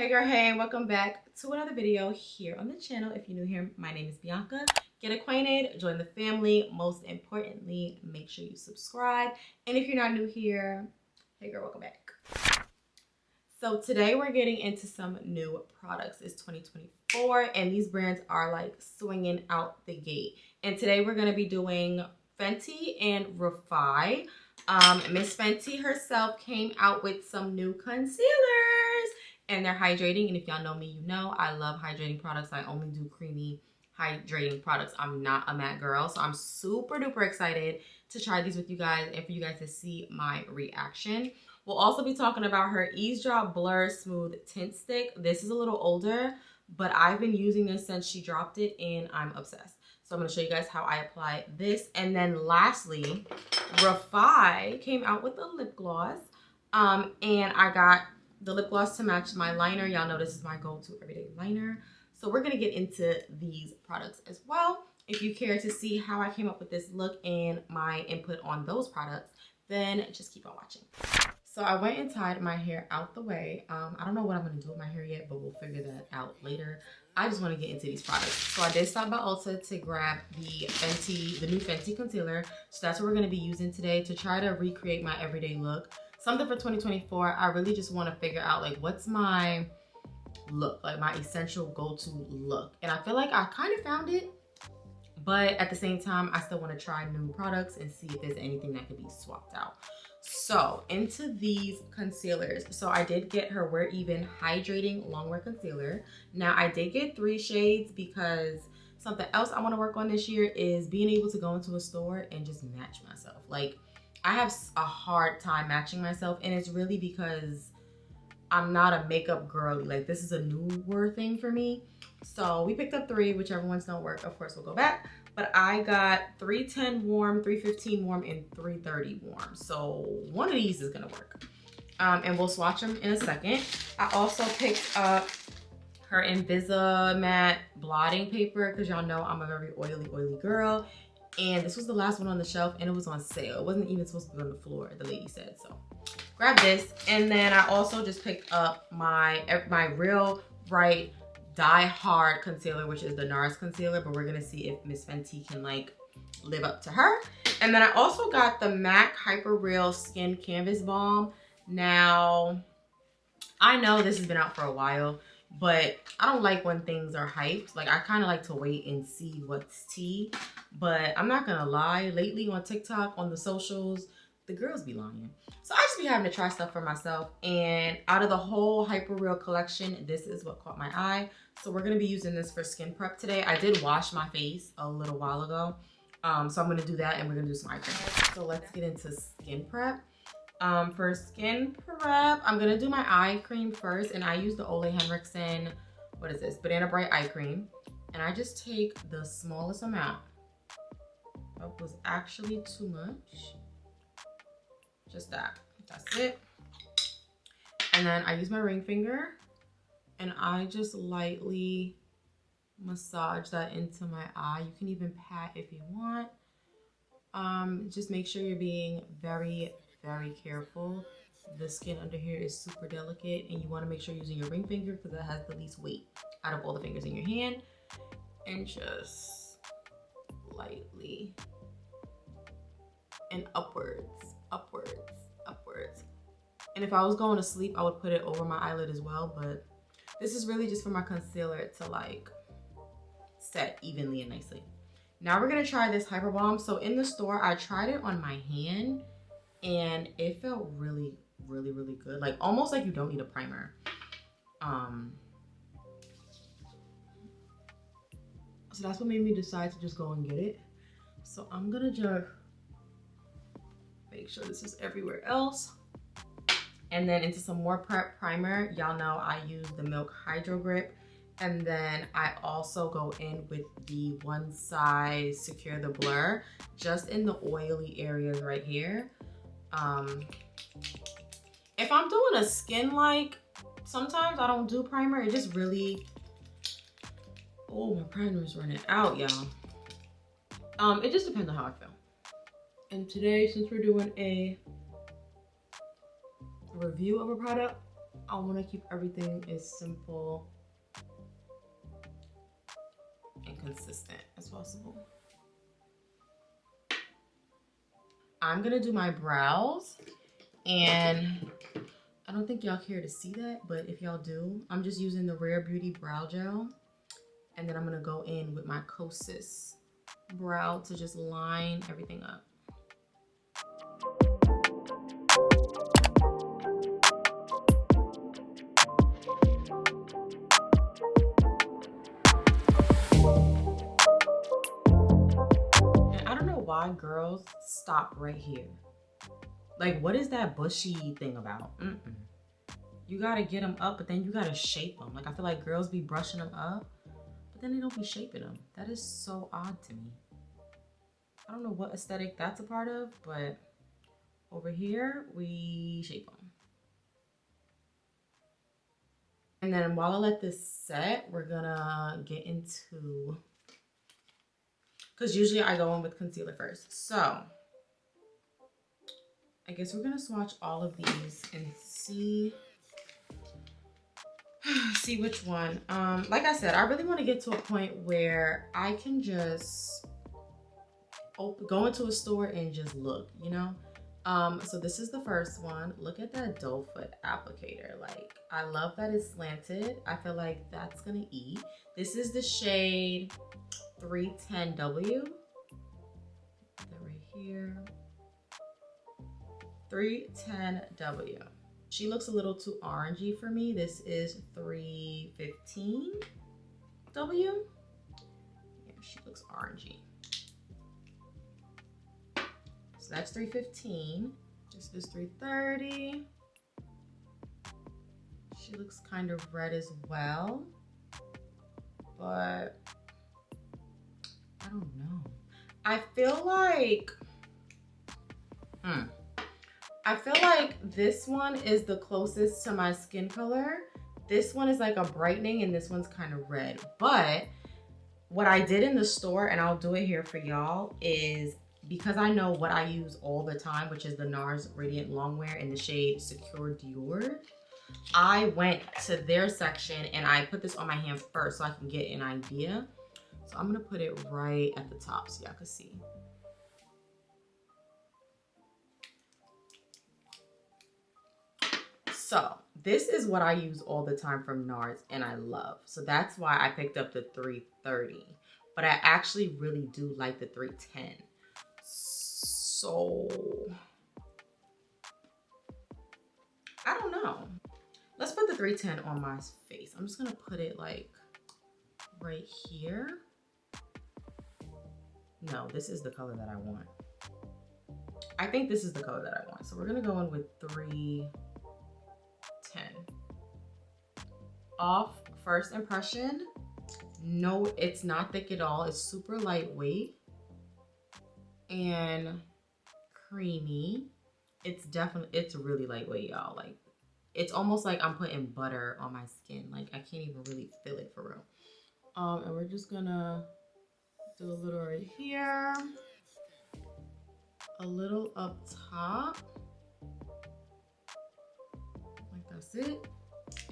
Hey girl, hey, welcome back to another video here on the channel. If you're new here, my name is Bianca. Get acquainted, join the family. Most importantly, make sure you subscribe. And if you're not new here, hey girl, welcome back. So today we're getting into some new products. It's 2024 and these brands are like swinging out the gate. And today we're going to be doing Fenty and Refi. Miss Fenty herself came out with some new concealers. And they're hydrating, and if y'all know me, you know I love hydrating products. I only do creamy hydrating products. I'm not a matte girl, so I'm super duper excited to try these with you guys and for you guys to see my reaction. We'll also be talking about her Ease Drop Blur Smooth Tint Stick. This is a little older, but I've been using this since she dropped it and I'm obsessed. So I'm going to show you guys how I apply this. And then lastly, Refi came out with a lip gloss, and I got the lip gloss to match my liner. Y'all know this is my go-to everyday liner. So we're going to get into these products as well. If you care to see how I came up with this look and my input on those products, then just keep on watching. So I went and tied my hair out the way. I don't know what I'm going to do with my hair yet, but we'll figure that out later. I just want to get into these products. So I did stop by Ulta to grab the new Fenty concealer. So that's what we're going to be using today to try to recreate my everyday look. Something for 2024. I really just want to figure out like what's my look, like my essential go-to look. And I feel like I kind of found it, but at the same time, I still want to try new products and see if there's anything that could be swapped out. So into these concealers. So I did get her Wear Even Hydrating Longwear Concealer. Now I did get 3 shades because something else I want to work on this year is being able to go into a store and just match myself. Like I have a hard time matching myself, and it's really because I'm not a makeup girly. Like this is a newer thing for me. So we picked up 3, whichever ones don't work, of course we'll go back. But I got 310 warm, 315 warm, and 330 warm. So one of these is gonna work. And we'll swatch them in a second. I also picked up her Invisa Matte blotting paper because y'all know I'm a very oily girl. And this was the last one on the shelf and it was on sale. It wasn't even supposed to be on the floor, the lady said. So grab this. And then I also just picked up my Real Bright Die Hard concealer, which is the NARS concealer, but we're gonna see if Miss Fenty can like live up to her. And then I also got the MAC Hyper Real Skin Canvas Balm. Now, I know this has been out for a while, but I don't like when things are hyped. Like I kind of like to wait and see what's tea. But I'm not gonna lie, lately on TikTok, on the socials, the girls be lying. So I just be having to try stuff for myself. And out of the whole Hyper Real collection, this is what caught my eye. So we're gonna be using this for skin prep today. I did wash my face a little while ago. So I'm gonna do that and we're gonna do some eye cream. So let's get into skin prep. For skin prep, I'm gonna do my eye cream first, and I use the Ole Henriksen, what is this? Banana Bright Eye Cream. And I just take the smallest amount. That was actually too much. Just that, that's it. And then I use my ring finger and I just lightly massage that into my eye. You can even pat if you want. Just make sure you're being very careful. The skin under here is super delicate and you want to make sure you're using your ring finger because it has the least weight out of all the fingers in your hand. And just lightly and upwards. And if I was going to sleep, I would put it over my eyelid as well, but this is really just for my concealer to like set evenly and nicely. Now we're gonna try this Hyper Balm. So in the store, I tried it on my hand and it felt really good. Like almost like you don't need a primer. So that's what made me decide to just go and get it. So I'm gonna just make sure this is everywhere else. And then into some more prep primer. Y'all know I use the Milk Hydro Grip. And then I also go in with the One Size Secure the Blur, just in the oily areas right here. If I'm doing a skin like, sometimes I don't do primer. It just really, oh, my primer is running out, y'all. It just depends on how I feel. And today, since we're doing a review of a product, I want to keep everything as simple and consistent as possible. I'm gonna do my brows, and I don't think y'all care to see that, but if y'all do, I'm just using the Rare Beauty brow gel, and then I'm gonna go in with my Kosas brow to just line everything up. And I don't know why girls stop right here. Like, what is that bushy thing about? You gotta get them up, but then you gotta shape them. Like, I feel like girls be brushing them up, but then they don't be shaping them. That is so odd to me. I don't know what aesthetic that's a part of, but over here, we shape them. And then while I let this set, we're gonna get into, because usually I go in with concealer first. So, I guess we're gonna swatch all of these and see which one. Like I said, I really want to get to a point where I can just go into a store and just look, you know? So this is the first one. Look at that doe foot applicator. Like, I love that it's slanted. I feel like that's gonna eat. This is the shade 310W. Put that right here. 310W. She looks a little too orangey for me. This is 315W. Yeah, she looks orangey. So that's 315. This is 330. She looks kind of red as well, but I don't know. I feel like, this one is the closest to my skin color. This one is like a brightening and this one's kind of red. But what I did in the store, and I'll do it here for y'all, is because I know what I use all the time, which is the NARS Radiant Longwear in the shade Secure Dior, I went to their section and I put this on my hand first so I can get an idea. So I'm gonna put it right at the top so y'all can see. So this is what I use all the time from NARS and I love. So that's why I picked up the 330. But I actually really do like the 310. So I don't know. Let's put the 310 on my face. I'm just gonna put it like right here. No, this is the color that I want. I think this is the color that I want. So we're gonna go in with 310. Off first impression, no, it's not thick at all. It's super lightweight and creamy. It's really lightweight, y'all. Like, it's almost like I'm putting butter on my skin. Like, I can't even really feel it for real. And we're just gonna do a little right here, a little up top, like that's it.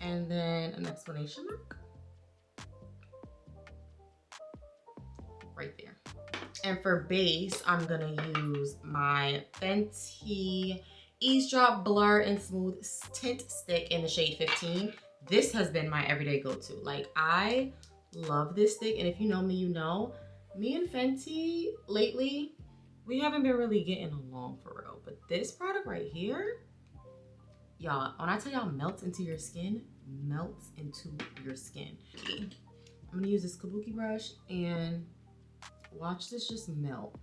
And then an exclamation mark right there. And for base, I'm gonna use my Fenty Eavesdrop Blur and Smooth Tint Stick in the shade 15. This has been my everyday go-to. Like, I love this stick, and if you know me, you know, me and Fenty lately, we haven't been really getting along for real. But this product right here, y'all, when I tell y'all melts into your skin, melts into your skin. I'm gonna use this kabuki brush and watch this just melt.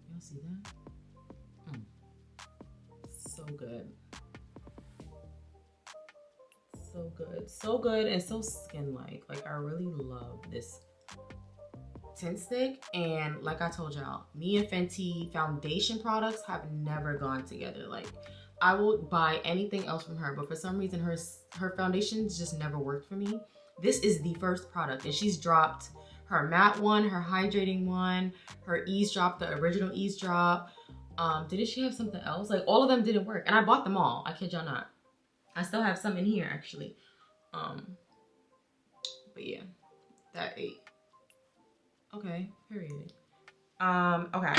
Y'all see that? So good. So good. So good and so skin-like. Like, I really love this tint stick. And like I told y'all, me and Fenty foundation products have never gone together. Like, I will buy anything else from her, but for some reason her foundations just never worked for me. This is the first product, and she's dropped her matte one, her hydrating one, her Eavesdrop, the original Eavesdrop, Didn't she have something else? Like all of them didn't work. And I bought them all. I kid y'all not. I still have some in here actually. But yeah, that ate. Okay, period. Okay,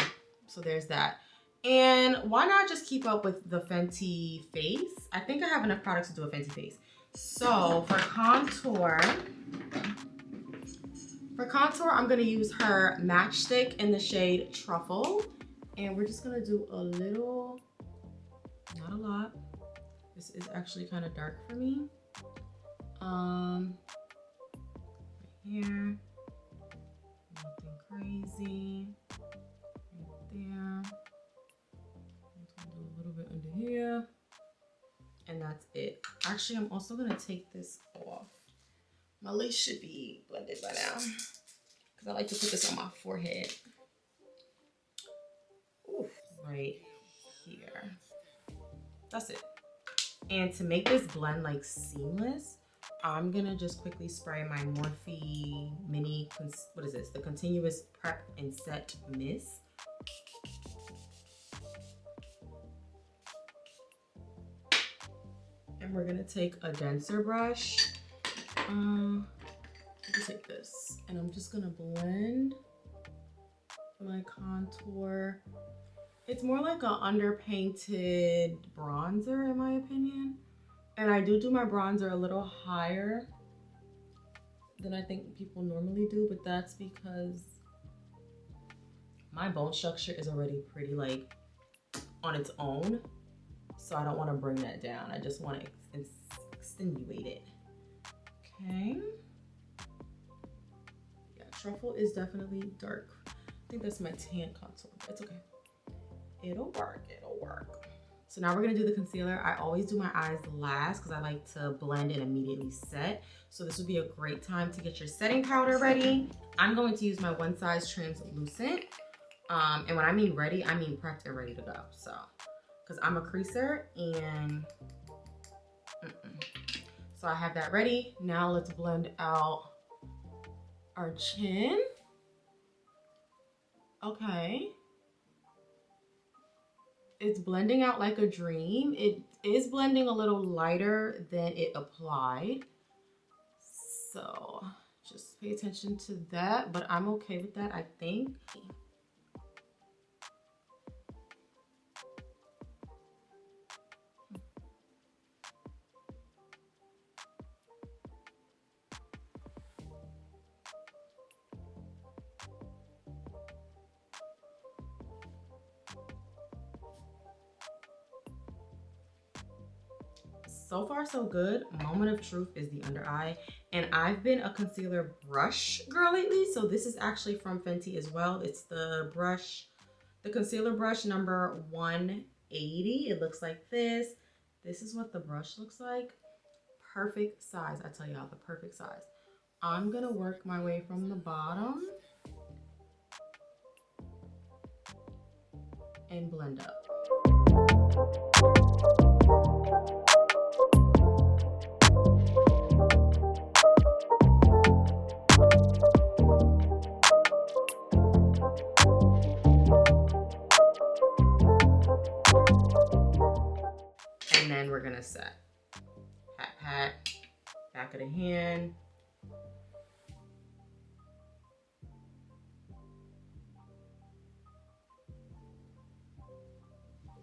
so there's that. And why not just keep up with the Fenty face? I think I have enough products to do a Fenty face. So for contour, I'm gonna use her Matchstick in the shade Truffle. And we're just gonna do a little, not a lot. This is actually kind of dark for me. Right here, nothing crazy. Right there. I'm just gonna do a little bit under here. And that's it. Actually, I'm also gonna take this off. My lace should be blended by now, because I like to put this on my forehead. Ooh, right here. That's it. And to make this blend like seamless, I'm gonna just quickly spray my Morphe Mini, what is this? The Continuous Prep and Set Mist. And we're gonna take a denser brush. I'm gonna take this, and I'm just gonna blend my contour. It's more like an underpainted bronzer in my opinion. And I do my bronzer a little higher than I think people normally do, but that's because my bone structure is already pretty like on its own. So I don't want to bring that down. I just want to extenuate it. Okay. Yeah, Truffle is definitely dark. I think that's my tan contour, but it's okay. It'll work, it'll work. So now we're gonna do the concealer. I always do my eyes last because I like to blend and immediately set. So this would be a great time to get your setting powder ready. I'm going to use my One Size Translucent. And when I mean ready, I mean prepped and ready to go. So, because I'm a creaser and, so I have that ready. Now let's blend out our chin. Okay. It's blending out like a dream. It is blending a little lighter than it applied. So just pay attention to that, but I'm okay with that, I think. So far so good. Moment of truth is the under eye, and I've been a concealer brush girl lately, so this is actually from Fenty as well. It's the brush, the concealer brush number 180. It looks like this. This is what the brush looks like. Perfect size, I tell y'all, the perfect size. I'm gonna work my way from the bottom and blend up. And then we're gonna set. Pat, pat, back of the hand.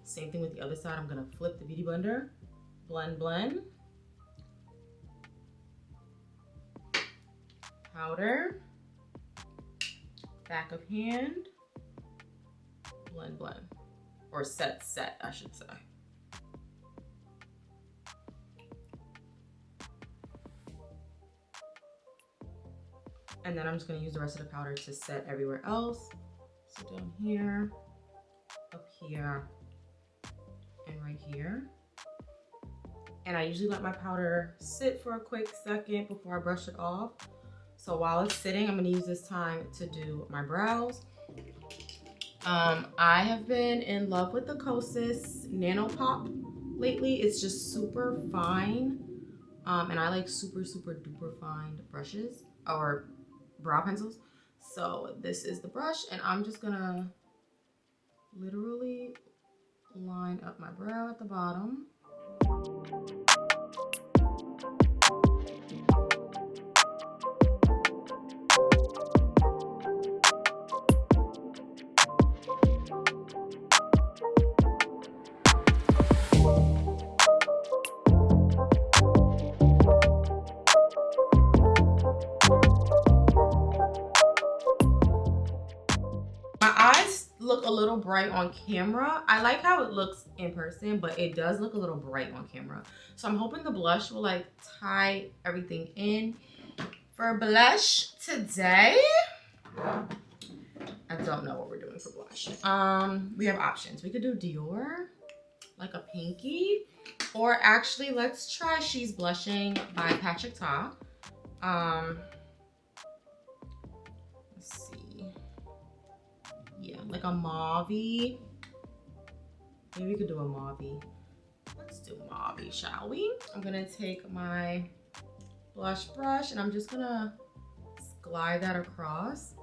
Same thing with the other side. I'm gonna flip the Beauty Blender. Blend, blend. Powder. Back of hand. Blend, blend. Or set, I should say. And then I'm just gonna use the rest of the powder to set everywhere else. So down here, up here, and right here. And I usually let my powder sit for a quick second before I brush it off. So while it's sitting, I'm gonna use this time to do my brows. I have been in love with the Kosas Nano Pop lately. It's just super fine. And I like super, super duper fine brushes or brow pencils. So this is the brush, and I'm just gonna literally line up my brow at the bottom. My eyes look a little bright on camera. I like how it looks in person, but it does look a little bright on camera. So I'm hoping the blush will like tie everything in. For blush today, I don't know what we're doing for blush. We have options. We could do Dior, like a pinky, or actually let's try She's Blushing by Patrick Ta. Let's see. Yeah, like a mauve-y. Maybe we could do a mauve-y. Let's do mauve-y, shall we? I'm gonna take my blush brush and I'm just gonna glide that across.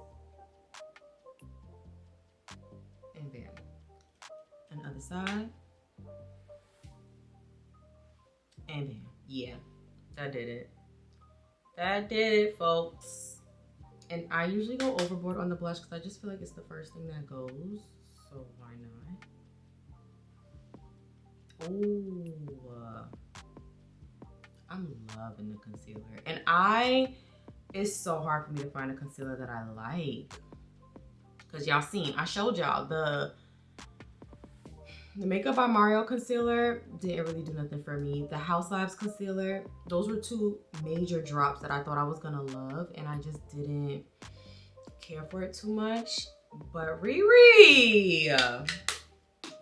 And bam. And other side. And bam. Yeah, that did it. That did it, folks. And I usually go overboard on the blush because I just feel like it's the first thing that goes. So why not? Oh, I'm loving the concealer. And it's so hard for me to find a concealer that I like. Because y'all seen, I showed y'all the Makeup by Mario concealer didn't really do nothing for me. The House Labs concealer, those were two major drops that I thought I was gonna love, and I just didn't care for it too much. But Riri,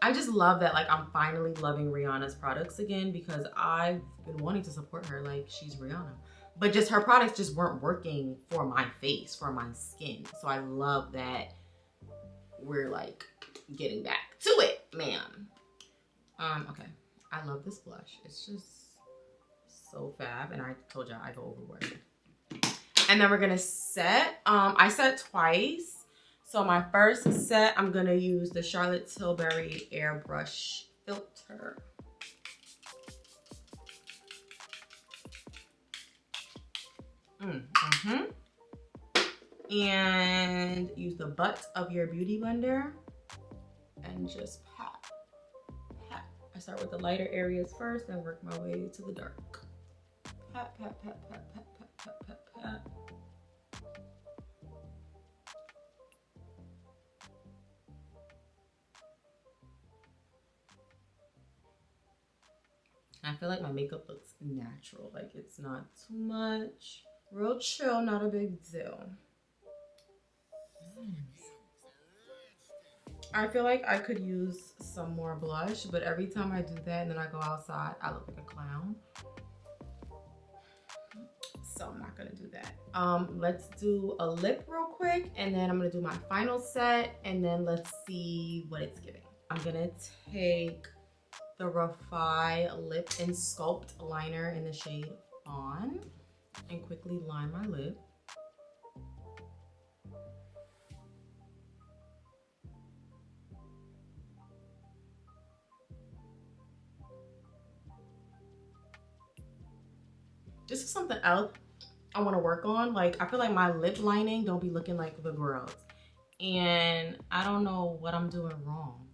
I just love that, like, I'm finally loving Rihanna's products again because I've been wanting to support her like she's Rihanna. But just her products just weren't working for my face, for my skin. So I love that we're like getting back to it, man. Okay, I love this blush. It's just so fab, and I told y'all I go overboard. And then we're gonna set. I set twice. So my first set, I'm gonna use the Charlotte Tilbury Airbrush Filter. And use the butt of your beauty blender and just pat. I start with the lighter areas first and work my way to the dark. Pat, pat, pat, pat, pat, pat, pat, pat, pat. I feel like my makeup looks natural, like it's not too much. Real chill, not a big deal. I feel like I could use some more blush, but every time I do that and then I go outside, I look like a clown. So I'm not gonna do that. Let's do a lip real quick, and then I'm gonna do my final set, and then let's see what it's giving. I'm gonna take the Refi Lip and Sculpt liner in the shade On and quickly line my lip. This is something else I want to work on. Like, I feel like my lip lining don't be looking like the girls, and I don't know what I'm doing wrong.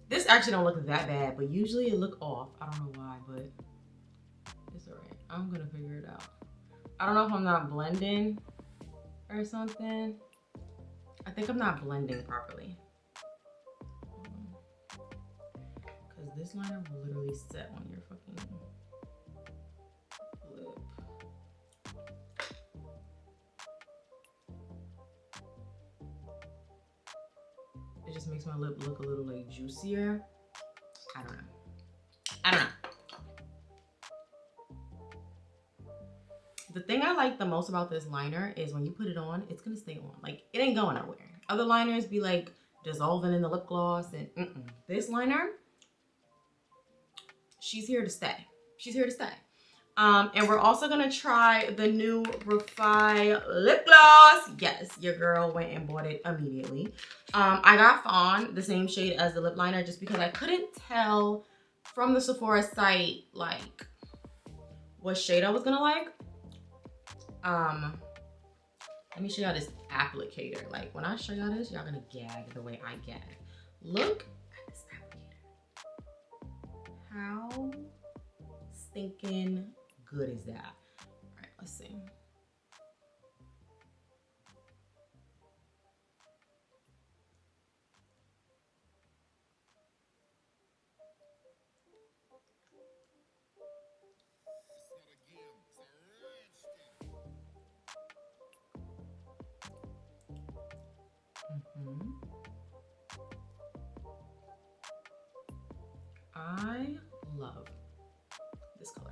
This actually don't look that bad, but usually it look off. I don't know why, but it's all right. I'm gonna figure it out. I don't know if I'm not blending or something. I think I'm not blending properly. Because this liner will literally set on your fucking lip. It just makes my lip look a little like juicier. I don't know. The thing I like the most about this liner is when you put it on, it's gonna stay on. Like, it ain't going nowhere. Other liners be like dissolving in the lip gloss and This liner, she's here to stay. She's here to stay. And we're also gonna try the new Refi lip gloss. Yes, your girl went and bought it immediately. I got Fawn, the same shade as the lip liner, just because I couldn't tell from the Sephora site like what shade I was gonna like. Let me show y'all this applicator. Like when I show y'all this, y'all gonna gag the way I gag. Look at this applicator. How stinking good is that? All right, let's see. I love this color.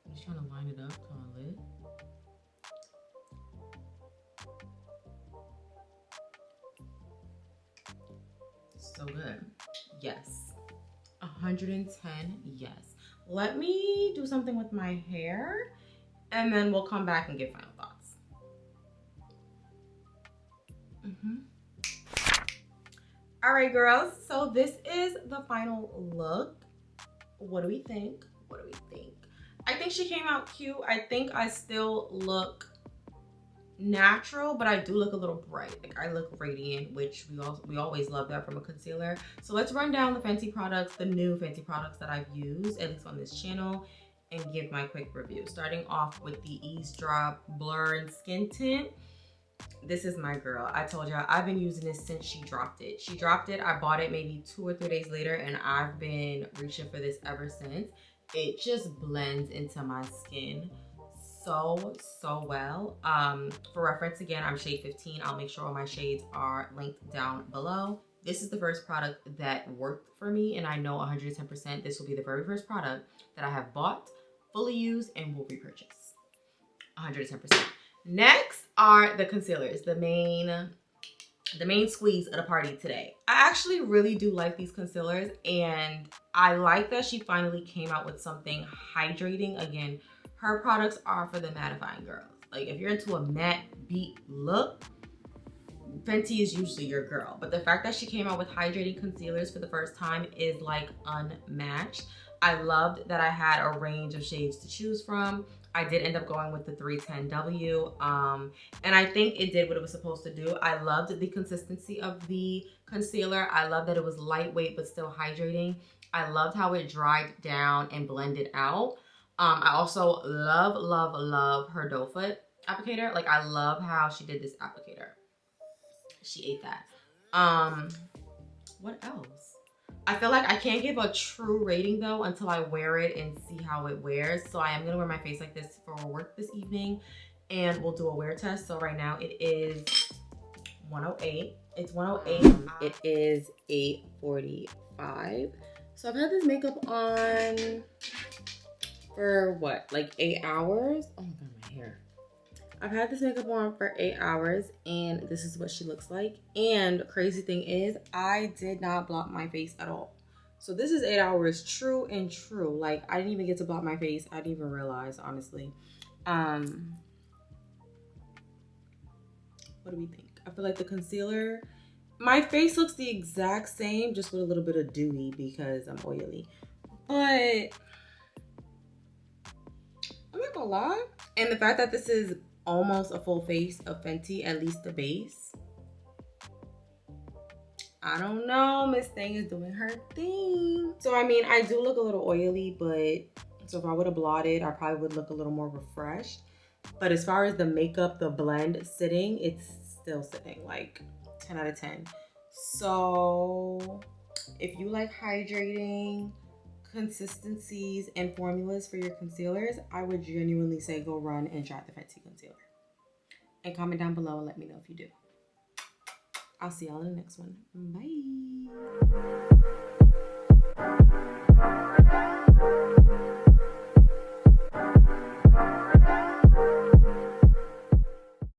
I'm just trying to line it up to my lid. So good. Yes. 110, yes. Let me do something with my hair and then we'll come back and give final thoughts. All right, girls, so this is the final look. What do we think? What do we think? I think she came out cute. I think I still look natural, but I do look a little bright. Like I look radiant, which we always love that from a concealer. So let's run down the Fenty products, the new Fenty products that I've used, at least on this channel, and give my quick review. Starting off with the Eavesdrop Blur and Skin Tint. This is my girl. I told y'all I've been using this since she dropped it. She dropped it, I bought it maybe 2 or 3 days later, and I've been reaching for this ever since. It just blends into my skin so well. For reference, again, I'm shade 15. I'll make sure all my shades are linked down below. This is the first product that worked for me, and I know 110% this will be the very first product that I have bought, fully used, and will repurchase. 110%. Next are the concealers, the main squeeze of the party today. I actually really do like these concealers, and I like that she finally came out with something hydrating. Again, her products are for the mattifying girls. Like if you're into a matte beat look, Fenty is usually your girl. But the fact that she came out with hydrating concealers for the first time is like unmatched. I loved that I had a range of shades to choose from. I did end up going with the 310W, and I think it did what it was supposed to do. I loved the consistency of the concealer. I love that it was lightweight but still hydrating. I loved how it dried down and blended out. I also love her doe foot applicator. Like I love how she did this applicator. She ate that. What else? I feel like I can't give a true rating though until I wear it and see how it wears. So I am gonna wear my face like this for work this evening, and we'll do a wear test. So right now it is 108. It's 108. It is 8:45. So I've had this makeup on for what, like 8 hours? Oh my god, my hair. I've had this makeup on for 8 hours, and this is what she looks like. And crazy thing is, I did not block my face at all. So this is 8 hours true and true. Like I didn't even get to block my face. I didn't even realize, honestly. What do we think? I feel like the concealer, my face looks the exact same, just with a little bit of dewy because I'm oily. But I'm not gonna lie. And the fact that this is almost a full face of Fenty, at least the base. I don't know, Miss Thing is doing her thing. So I mean, I do look a little oily, but so if I would have blotted, I probably would look a little more refreshed. But as far as the makeup, the blend sitting, it's still sitting like 10 out of 10. So if you like hydrating consistencies and formulas for your concealers, I would genuinely say go run and try the Fenty concealer. And comment down below and let me know if you do. I'll see y'all in the next one. Bye.